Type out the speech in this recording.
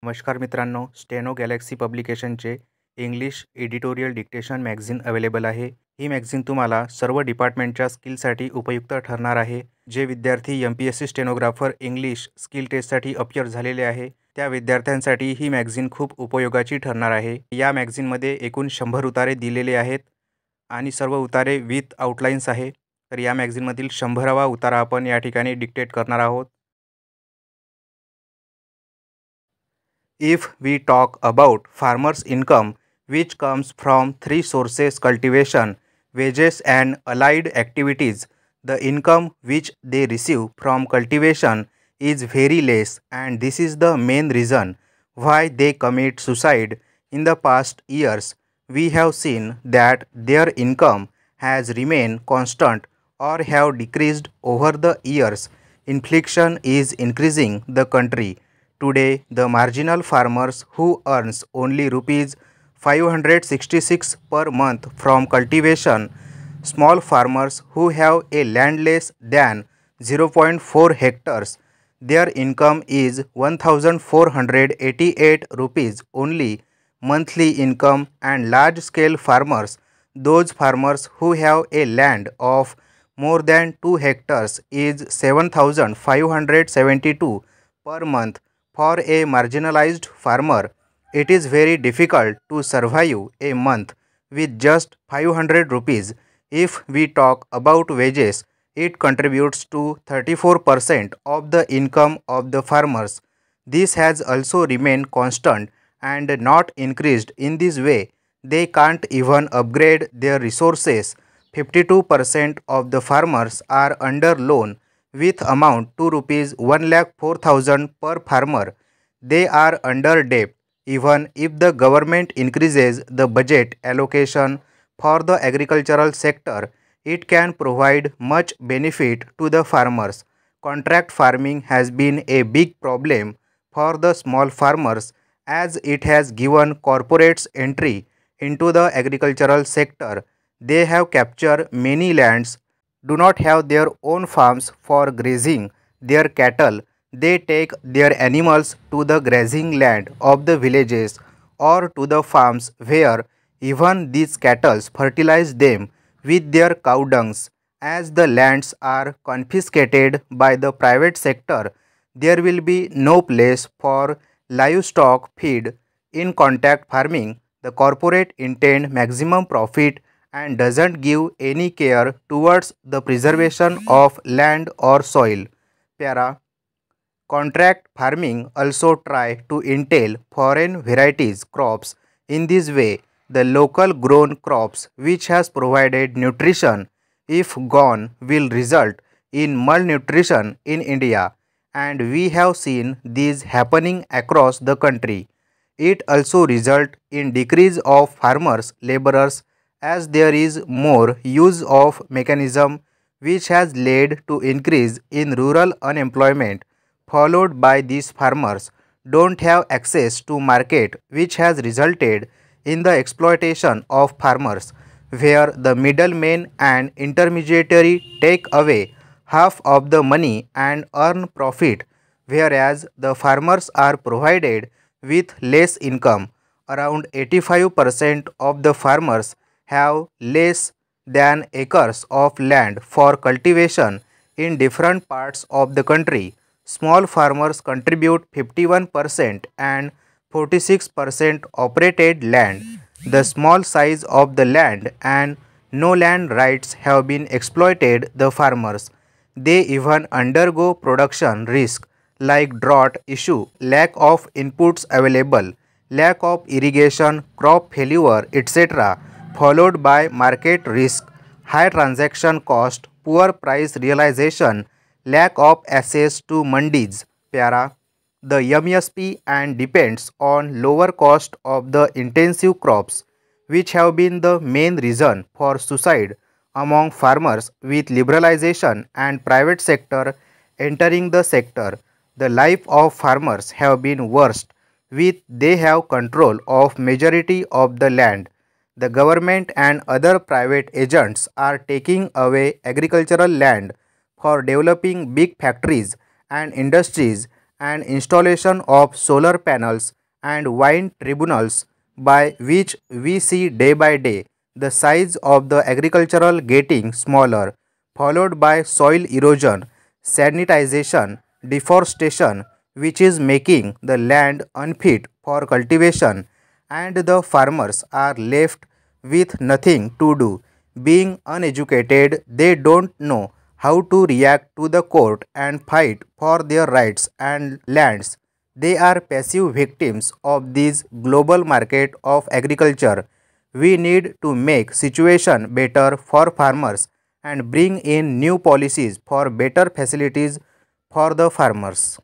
नमस्कार मित्रांनो, steno galaxy पब्लिकेशनचे English editorial dictation magazine available आहे. ही मॅगझिन तुम्हाला सर्व डिपार्टमेंटच्या स्किलसाठी उपयुक्त ठरणार आहे. जे विद्यार्थी MPSC स्टेनोग्राफर इंग्लिश स्किल टेस्टसाठी अपियर झालेले आहे त्या विद्यार्थ्यांसाठी ही मॅगझिन खूप उपयोगाची ठरणार आहे. या मॅगझिनमध्ये एकूण 100 उतारे दिलेले आहेत आणि सर्व उतारे विथ आउटलाईन्स आहे. तर या मॅगझिनमधील 100वा उतारा आपण या ठिकाणी डिक्टेट करणार आहोत. If we talk about farmers' income, which comes from three sources: cultivation, wages, and allied activities, the income which they receive from cultivation is very less, and this is the main reason why they commit suicide. In the past years, we have seen that their income has remained constant or have decreased over the years. Inflation is increasing the country. Today, the marginal farmers who earns only rupees 566 per month from cultivation, small farmers who have a land less than 0.4 hectares, their income is 1488 rupees only monthly income, and large scale farmers, those farmers who have a land of more than 2 hectares, is 7572 per month. For a marginalized farmer, it is very difficult to survive a month with just 500 rupees. If we talk about wages, it contributes to 34% of the income of the farmers. This has also remained constant and not increased. In this way, they can't even upgrade their resources. 52% of the farmers are under loan with amount to rupees 1,04,000 per farmer. They are under debt. Even if the government increases the budget allocation for the agricultural sector, it can provide much benefit to the farmers. Contract farming has been a big problem for the small farmers as it has given corporates entry into the agricultural sector. They have captured many lands, do not have their own farms for grazing their cattle. They take their animals to the grazing land of the villages or to the farms where even these cattle fertilize them with their cow dungs. As the lands are confiscated by the private sector, there will be no place for livestock feed. In contact farming, the corporate intend maximum profit and doesn't give any care towards the preservation of land or soil. Para. Contract farming also try to entail foreign varieties crops. In this way, the local grown crops which has provided nutrition, if gone, will result in malnutrition in India, and we have seen this happening across the country. It also result in decrease of farmers laborers as there is more use of mechanism which has led to increase in rural unemployment, followed by these farmers don't have access to market, which has resulted in the exploitation of farmers where the middlemen and intermediary take away half of the money and earn profit, whereas the farmers are provided with less income. Around 85% of the farmers have less than acres of land for cultivation in different parts of the country. Small farmers contribute 51% and 46% operated land. The small size of the land and no land rights have been exploited the farmers. They even undergo production risk like drought issue, lack of inputs available, lack of irrigation, crop failure, etc., followed by market risk, high transaction cost, poor price realization, lack of access to mandis. Para. The MSP and depends on lower cost of the intensive crops, which have been the main reason for suicide among farmers. With liberalization and private sector entering the sector, the life of farmers have been worst with they have control of majority of the land. The government and other private agents are taking away agricultural land for developing big factories and industries, and installation of solar panels and wind tribunals by which we see day by day the size of the agricultural getting smaller, followed by soil erosion, sanitization, deforestation, which is making the land unfit for cultivation, and the farmers are left with nothing to do. Being uneducated, they don't know how to react to the court and fight for their rights and lands. They are passive victims of this global market of agriculture. We need to make situation better for farmers and bring in new policies for better facilities for the farmers.